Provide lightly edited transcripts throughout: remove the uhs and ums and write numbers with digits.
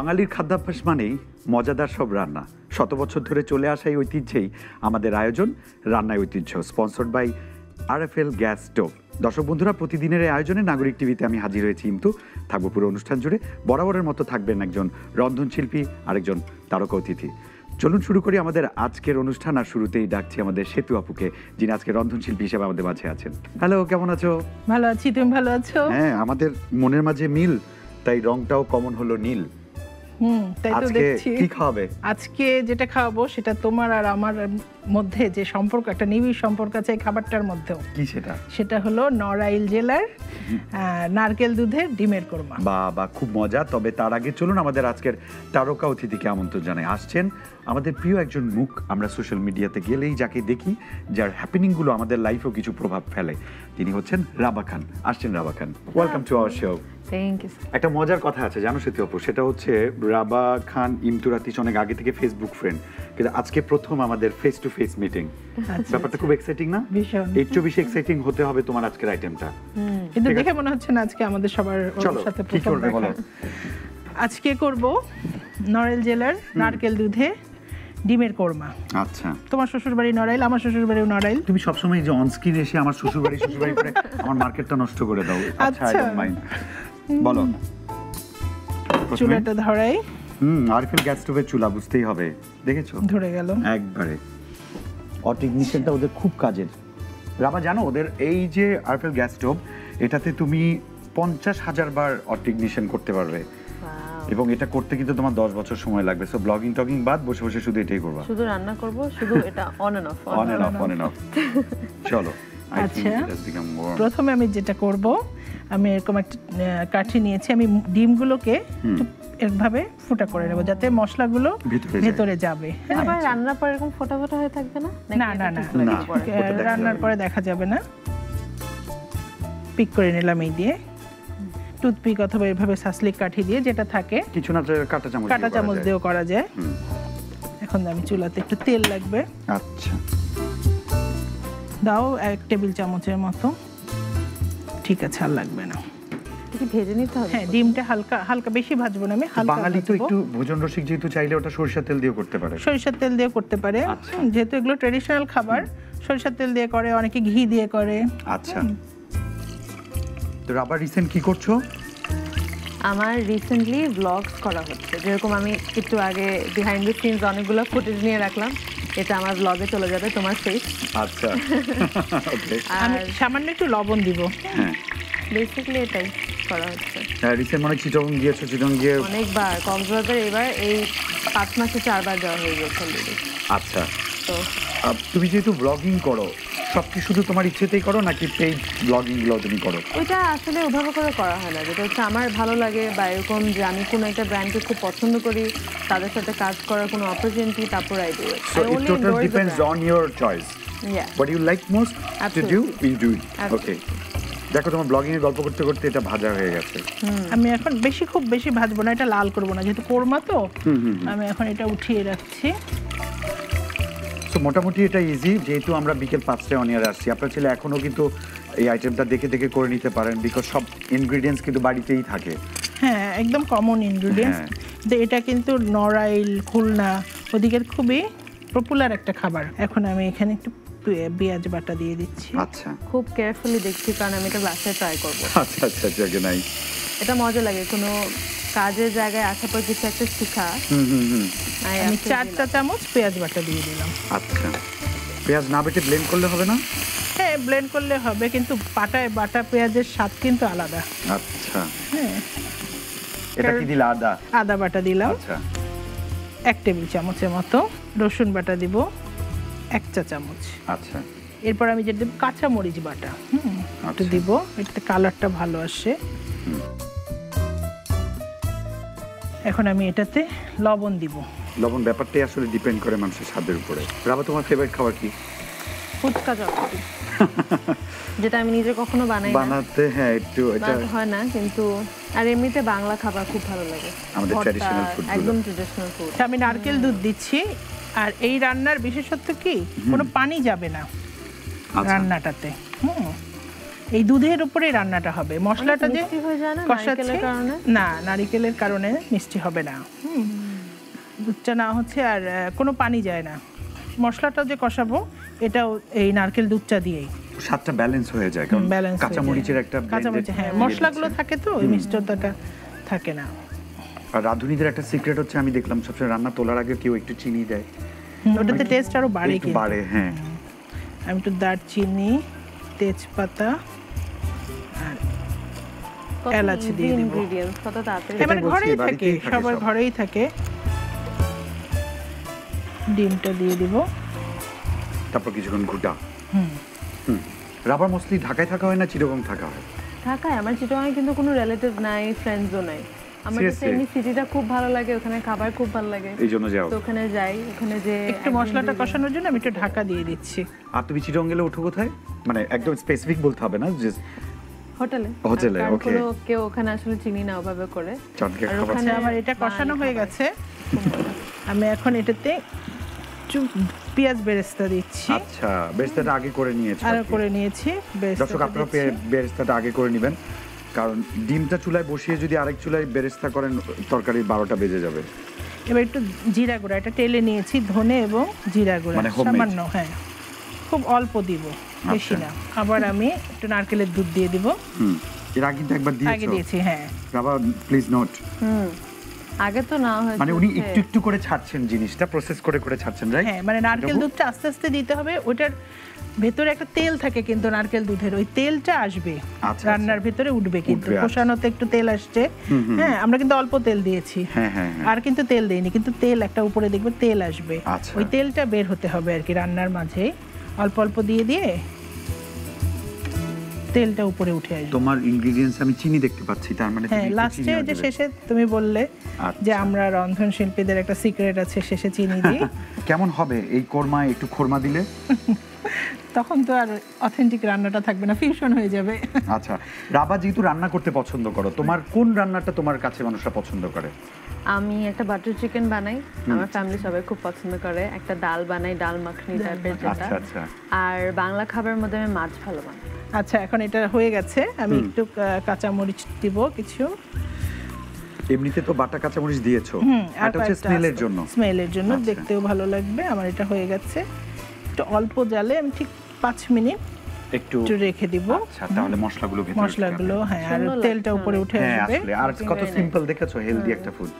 বাঙালির খাদ্যাভ্যাস মানেই মজাদার সব রান্না। শত বছর ধরে চলে আসা এই ঐতিহ্যেই আমাদের আয়োজন রান্নায় ঐতিহ্য, sponsored by RFL gas stove. দর্শক বন্ধুরা, প্রতিদিনের এই আয়োজনে নাগরিক টিভিতে আমি হাজির হয়েছি ইমতু। থাকবো পুরো অনুষ্ঠান জুড়ে। বরাবরের মতো থাকবেন একজন রন্ধনশিল্পী, আরেকজন তারকা অতিথি। চলুন শুরু করি আমাদের আজকের অনুষ্ঠান। আর শুরুতেই ডাকছি আমাদের সেতু আপুকে, যিনি আজকে রন্ধনশিল্পী হিসেবে আমাদের মাঝে আছেন। হ্যালো, কেমন আছো? ভালো আছি, তুমি ভালো আছো? হ্যাঁ, আমাদের মনের মাঝে মিল, তাই রংটাও কমন হলো নীল। তাই তো দেখছি। কি খাওয়াবে আজকে? যেটা খাওয়াবো সেটা তোমার আর আমার মধ্যে যে সম্পর্ক, একটা নিবিড় সম্পর্ক আছে এই খাবারটার মধ্যেও। কি সেটা? সেটা হলো নড়াইল জেলার নারকেল দুধের ডিমের কোরমা। বাহ, খুব মজা। তবে তার আগে চলুন আমাদের আজকের তারকা অতিথিকে আমন্ত্রণ জানাই। আসছেন আমাদের প্রিয় একজন মুখ। আমরা সোশ্যাল মিডিয়াতে গেলেই যাকে দেখি, যার হ্যাপেনিংগুলো আমাদের লাইফেও কিছু প্রভাব ফেলে, তিনি হচ্ছেন রাবা খান। আসছেন রাবা খান, ওয়েলকাম টু আওয়ার শো। একটা মজার কথা আছে জানো সেতু আপু, সেটা হচ্ছে রাবা খান ইমতুর আতিশ অনেক আগে থেকে ফেসবুক ফ্রেন্ড, কিন্তু আজকে প্রথম আমাদের ফেস টু ফেস মিটিং। ব্যাপারটা খুব এক্সাইটিং না? এর চেয়ে বেশি এক্সাইটিং হতে হবে তোমার আজকের আইটেমটা। কিন্তু দেখে মনে হচ্ছে না আজকে আমাদের সবার সাথে প্রথম দেখা। আজকে করব নড়াইল জেলার নারকেল দুধে ডিমের কোরমা। আচ্ছা, তোমার শ্বশুর বাড়ি নড়াইল, আমার শ্বশুর বাড়িও নড়াইল। তুমি সবসময় যে অন স্ক্রিন এসে আমার শ্বশুর বাড়ি করে আমার মার্কেটটা নষ্ট করে দাও। আচ্ছা, আই ডোন্ট মাইন্ড। বলো। চুলাটা ধরাই। আরএফএল গ্যাস স্টোভের চুলা, বুঝতেই হবে। দেখেছো, ধরে গেল একবারে। অটিগনিশনটা ওদের খুব কাজের। রাবা জানো, ওদের এই যে আরএফএল গ্যাস স্টোভ, এটাতে তুমি 50,000 বার অটিগনিশন করতে পারবে। এবং এটা করতে কিন্তু তোমার 10 বছর সময় লাগবে। সো ব্লগিং টকিং বাদ, বসে বসে শুধু এটাই করবা। শুধু রান্না করব, শুধু এটা অন এন্ড অফ। চলো। আচ্ছা, প্রথমে আমি যেটা করব, আমি এরকম একটা কাঠি নিয়েছি। আমি ডিমগুলোকে এভাবে ফুটা করে নেব যাতে মশলাগুলো ভেতরে যাবে। আবার রান্নার পরে এরকম ফোটা ফোটা হয়ে থাকবে না? না, রান্নার পরে দেখা যাবে না। পিক করে নিলাম এই দিয়ে, টুথপিক অথবা এভাবে সাসলিক কাঠি দিয়ে, যেটা থাকে। কিছু না, কাঁটা চামচ দিয়েও করা যায়। এখন আমি চুলাতে একটু তেল লাগবে। আচ্ছা, দাও 1 টেবিল চামচের মতো। ঠিক আছে, আর লাগবে না। ভেজে নিতে হবে। হ্যাঁ, ডিমটা হালকা হালকা, বেশি ভাজবো না আমি, হালকা। বাঙালি তো একটু ভোজন রসিক, যেহেতু চাইলে ওটা সরিষার তেল দিয়ে করতে পারে। সরিষার তেল দিয়ে করতে পারে, যেহেতু এগুলো ট্র্যাডিশনাল খাবার। সরিষার তেল দিয়ে করে, অনেকে ঘি দিয়ে করে। আচ্ছা, তো রাবার রিসেন্ট কি করছো? আমার রিসেন্টলি ব্লগস করা হচ্ছে। যেরকম আমি একটু আগে বিহাইন্ড দ্য সিনস অনেকগুলো ফুটেজ নিয়ে রাখলাম, এটা আমার ব্লগে চলে যাবে, তোমার ফেস। আচ্ছা, ওকে। আমি সামান্য একটু লবণ দিব। হ্যাঁ, বেসিক্যালি এটাই করা হচ্ছে। হ্যাঁ, রিসেন্ট মানে চিটং গিয়েছো? চিটং গিয়ে অনেকবার, কক্সবাজার এবার এই 5 মাসে 4 বার যাওয়া হয়ে গেছে অলরেডি। আচ্ছা, তো তুমি যেহেতু ব্লগিং করো, সব কি শুধু তোমার ইচ্ছেতেই করো নাকি পেইড ব্লগিংগুলো তুমি করো? ওইটা আসলে ওভাবে করে করা হয় না। যেটা হচ্ছে আমার ভালো লাগে, বা এরকম যে আমি কোনো একটা ব্র্যান্ডকে খুব পছন্দ করি, তাদের সাথে কাজ করার কোনো অপরচুনিটি, তারপর I do it. So it totally depends on your choice. Yeah. What you like most to do, you do it. Okay. দেখো, তোমার ব্লগিং এর গল্প করতে করতে এটা ভাজা হয়ে গেছে। আমি এখন খুব বেশি ভাজবো না, এটা লাল করবো না, যেহেতু কোরমা তো। আমি এখন এটা উঠিয়ে রাখছি। সো মোটামুটি এটা ইজি, যেহেতু আমরা বিকেল 5টায় অন এয়ারে আসছি। আপনার ছেলে এখনও কিন্তু এই আইটেমটা দেখে দেখে করে নিতে পারেন, বিকজ সব ইনগ্রিডিয়েন্টস কিন্তু বাড়িতেই থাকে। হ্যাঁ, একদম কমন ইনগ্রিডিয়েন্টস। এটা কিন্তু নড়াইল, খুলনা ওদিকের খুবই পপুলার একটা খাবার। এখন আমি এখানে একটু পেঁয়াজ বাটা দিয়ে দিচ্ছি। আচ্ছা, খুব কেয়ারফুলি দেখছি, কারণ আমি এটা বাসায় ট্রাই করবো। আচ্ছা আচ্ছা, নাইস। এটা মজা লাগে, কোনো কাজের জায়গায় আসার পর কিছু একটা শিখা। আমি 4 চা চামচ পেঁয়াজ বাটা দিয়ে দিলাম। আচ্ছা, পেঁয়াজ না বেটে ব্লেন্ড করলে হবে না? হ্যাঁ, ব্লেন্ড করলে হবে, কিন্তু পাটায় বাটা পেঁয়াজের স্বাদ কিন্তু আলাদা। আচ্ছা, হ্যাঁ। এটা কি দিলা? আদা বাটা দিলাম। আচ্ছা, 1 টেবিল চামচের মতো। রসুন বাটা দিব 1 চা চামচ। আচ্ছা, এরপর আমি যেটা দেব কাঁচা মরিচ বাটা। একটু দিব, এটাতে কালারটা ভালো আসে। এখন আমি এটাতে লবণ দিব। লবণ ব্যাপারটাই আসলে ডিপেন্ড করে মানুষের স্বাদের উপরে। রাবা, তোমার ফেভারিট খাবার কি? ফুচকা চটপটি, যেটা আমি নিজে কখনো বানাতে হ্যাঁ একটু এটা হয় না, কিন্তু আর এমনিতে বাংলা খাবার খুব ভালো লাগে, আমাদের ট্র্যাডিশনাল ফুড, একদম ট্র্যাডিশনাল ফুড। আমি নারকেল দুধ দিচ্ছি। আর এই রান্নার বিশেষত্ব কি, কোনো পানি যাবে না রান্নাটাতে। এই দুধের উপরে রান্নাটা হবে। মশলাটা যে কষাচ্ছি না, নারিকেলের কারণে মিষ্টি হবে না। দুধটা না হচ্ছে আর কোনো পানি যায় না। মশলাটা যে কষাবো এটাও এই নারকেল দুধটা দিয়েই স্বাদটা ব্যালেন্স হয়ে যায়, কারণ কাঁচামরিচের একটা হ্যাঁ মশলাগুলো থাকে তো ওই মিষ্টতাটা থাকে না। আর রাঁধুনিদের একটা সিক্রেট হচ্ছে, আমি দেখলাম সবসময় রান্না তোলার আগে কেউ একটু চিনি দেয়, ওটাতে টেস্ট আরো বাড়ে। একটু বাড়ে, হ্যাঁ। আমি একটু দারচিনি, তেজপাতা আর এলাচ দিয়ে দেব। কত তাড়াতাড়ি মানে ঘরেই থাকে, সবার ঘরেই থাকে। ডিমটা দিয়ে দিব, তারপর কিছুক্ষণ ঘুটা। রাবার মোস্টলি ঢাকায় থাকা হয় না চিটাগং থাকা হয়? ঢাকায়। আমার চিটাগংয়ে কিন্তু কোনো রিলেটিভ নাই, ফ্রেন্ডসও নাই। আমার কাছে এমনি সিটিটা খুব ভালো লাগে, ওখানে খাবার খুব ভালো লাগে, এইজন্য যাও। তো ওখানে যাই, ওখানে যে একটু মশলাটা কষানোর জন্য আমি একটু ঢাকা দিয়ে দিচ্ছি। আর তুমি চিটাগং গেলে ওঠো কোথায়? মানে একদম স্পেসিফিক বলতে হবে না, জাস্ট হোটেলে। ওকে। কেউ ওখানে আসলে চিনি না ওভাবে করে। আর ওখানে আমার এটা কষানো হয়ে গেছে, আমি এখন এটাতে পেঁয়াজ বেরেস্তা দিচ্ছি। আচ্ছা, বেরেস্তাটা আগে করে নিয়েছি? আগে করে নিয়েছি। দর্শক আপনারা বেরেস্তাটা আগে করে নেবেন, কারণ ডিমটা চুলায় বসিয়ে যদি আরেক চুলায় বেরেস্তা করেন তরকারি 12টা বেজে যাবে। এবার একটু জিরা গুঁড়া এটা টেলে নিয়েছি, ধনে এবং জিরা গুঁড়া সামান্য, হ্যাঁ খুব অল্প দিব, বেশি না। আবার আমি একটু নারকেলের দুধ দিয়ে দিব। এর আগে কিন্তু একবার দিয়েছো? আগে দিয়েছি, হ্যাঁ। রাবা প্লিজ নোট, আগে তো না হয়েছে, মানে উনি একটু একটু করে ছাড়ছেন জিনিসটা, প্রসেস করে করে ছাড়ছেন, রাইট? হ্যাঁ, মানে নারকেল দুধটা আস্তে আস্তে দিতে হবে। ওটার ভেতরে একটা তেল থাকে কিন্তু নারকেল দুধের, ওই তেলটা আসবে রান্নার ভেতরে উঠবে, কিন্তু কষানোতে একটু তেল আসছে। হ্যাঁ, আমরা কিন্তু অল্প তেল দিয়েছি, আর কিন্তু তেল দেইনি, কিন্তু তেল একটা উপরে দেখবে তেল আসবে, ওই তেলটা বের হতে হবে আর কি রান্নার মাঝে। অল্প অল্প দিয়ে দিয়ে তেলটা উপরে উঠে আসবে। তোমার ইনগ্রেডিয়েন্টস আমি চিনি দেখতে পাচ্ছি, তার মানে হ্যাঁ, লাস্টে যে শেষে তুমি বললে যে আমরা রন্ধন শিল্পীদের একটা সিক্রেট আছে, শেষে চিনি দিই। কেমন হবে এই কোরমায় একটু খোরমা দিলে? তখন তো আর অথেন্টিক রান্নাটা থাকবে না, ফিউশন হয়ে যাবে। আচ্ছা, রাবা যেহেতু রান্না করতে পছন্দ করো, তোমার কোন রান্নাটা তোমার কাছে মানুষরা পছন্দ করে? আমি একটা বাটার চিকেন বানাই, আমার ফ্যামিলি সবাই খুব পছন্দ করে। একটা ডাল বানাই, ডাল মাখনি টাইপের যেটা। আচ্ছা। আর বাংলা খাবারের মধ্যে আমি মাছ ভালো বানাই। আচ্ছা, এখন এটা হয়ে গেছে, আমি একটু কাঁচা মরিচ দিব কিছু। এমনিতে তো বাটা কাঁচা মরিচ দিয়েছো, এটা হচ্ছে স্মেলের জন্য। স্মেলের জন্য, দেখতেও ভালো লাগবে। আমার এটা হয়ে গেছে, একটু অল্প জালে আমি ঠিক 5 মিনিট একটু রেখে দিব। আচ্ছা, তাহলে মশলাগুলো ভেতরে, মশলাগুলো, হ্যাঁ, আর তেলটা উপরে উঠে আসবে। আর কত সিম্পল দেখেছো, হেলদি একটা ফুড।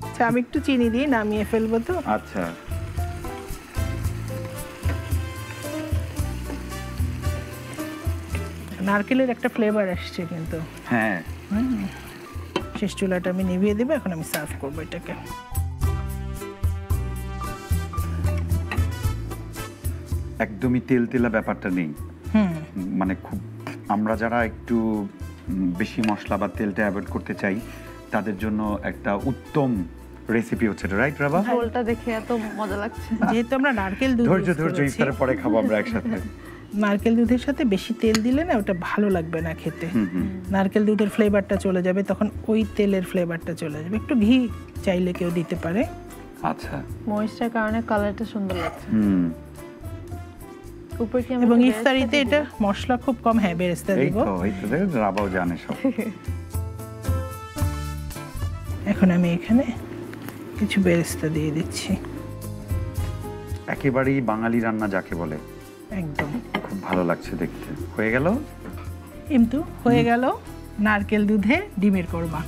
আচ্ছা, আমি একটু চিনি দিয়ে নামিয়ে ফেলবো তো। আচ্ছা, নারকেলের একটা ফ্লেভার আসছে কিন্তু। হ্যাঁ, শেষ চুলাটা আমি নিভিয়ে দেব, এখন আমি সার্ভ করব এটাকে। একদমই তেল তেলা ব্যাপারটা নেই, মানে খুব, আমরা যারা একটু বেশি মশলা বা তেলটা অ্যাভয়েড করতে চাই তাদের জন্য একটা উত্তম রেসিপি হচ্ছে, রাইট রাবা? ঝোলটা দেখে এত মজা লাগছে, যেহেতু আমরা নারকেল দুধ, ধৈর্য ইফতারের পরে খাবো আমরা একসাথে। নারকেল দুধের সাথে বেশি তেল দিলে না ওটা ভালো লাগবে না খেতে। নারকেল দুধের ফ্লেভারটা চলে যাবে, তখন ওই তেলের ফ্লেভারটা চলে যাবে। একটু ঘি চাইলে কেউ দিতে পারে। আচ্ছা, মরিচটার কারণে কালারটা সুন্দর লাগছে। এবং ইফতারিতে এটা মশলা খুব কম, হ্যাঁ বেরেস্তা দিব। এই তো রাবাও জানে সব। এখন আমি এখানে কিছু বেরেস্তা দিয়ে দিচ্ছি। একেবারেই বাঙালি রান্না যাকে বলে, একদম খুব ভালো লাগছে দেখতে। হয়ে গেল, কিন্তু হয়ে গেল নারকেল দুধে ডিমের কোরমা।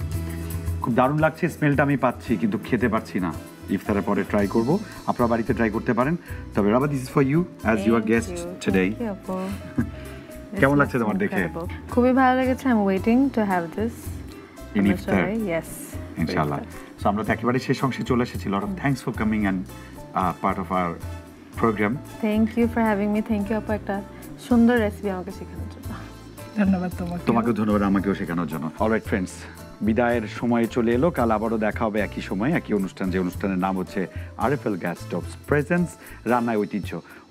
খুব দারুণ লাগছে, স্মেলটা আমি পাচ্ছি, কিন্তু খেতে পারছি না। ইফতারের পরে ট্রাই করব, আপনারা বাড়িতে ট্রাই করতে পারেন। তবে Raba, this is for you as your guest today. কেমন লাগছে তোমার দেখে? খুবই ভালো লেগেছে। I am waiting to have this in ইফতার। ইয়েস, ইনশাআল্লাহ। সো আমরা তো একেবারে শেষ অংশে চলে এসেছি। Lot of thanks for coming and part of our programme. Thank you for having me. Thank you আপু, একটা সুন্দর রেসিপি আমাকে শেখানোর জন্য। ধন্যবাদ তোমাকেও ধন্যবাদ আমাকেও শেখানোর জন্য। অলরাইট ফ্রেন্ডস, বিদায়ের সময় চলে এলো। কাল আবারও দেখা হবে একই সময়, একই অনুষ্ঠান, যে অনুষ্ঠানের নাম হচ্ছে আরএফএল গ্যাস স্টোভস প্রেজেন্স রান্নায়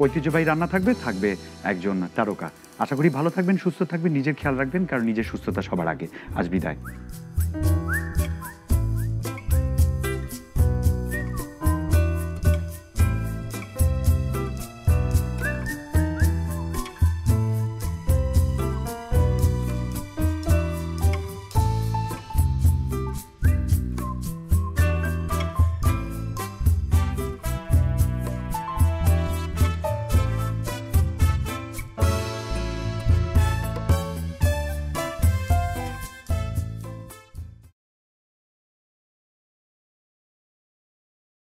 ঐতিহ্যবাহী রান্না থাকবে একজন তারকা। আশা করি ভালো থাকবেন, সুস্থ থাকবেন, নিজের খেয়াল রাখবেন, কারণ নিজের সুস্থতা সবার আগে। আজ বিদায়।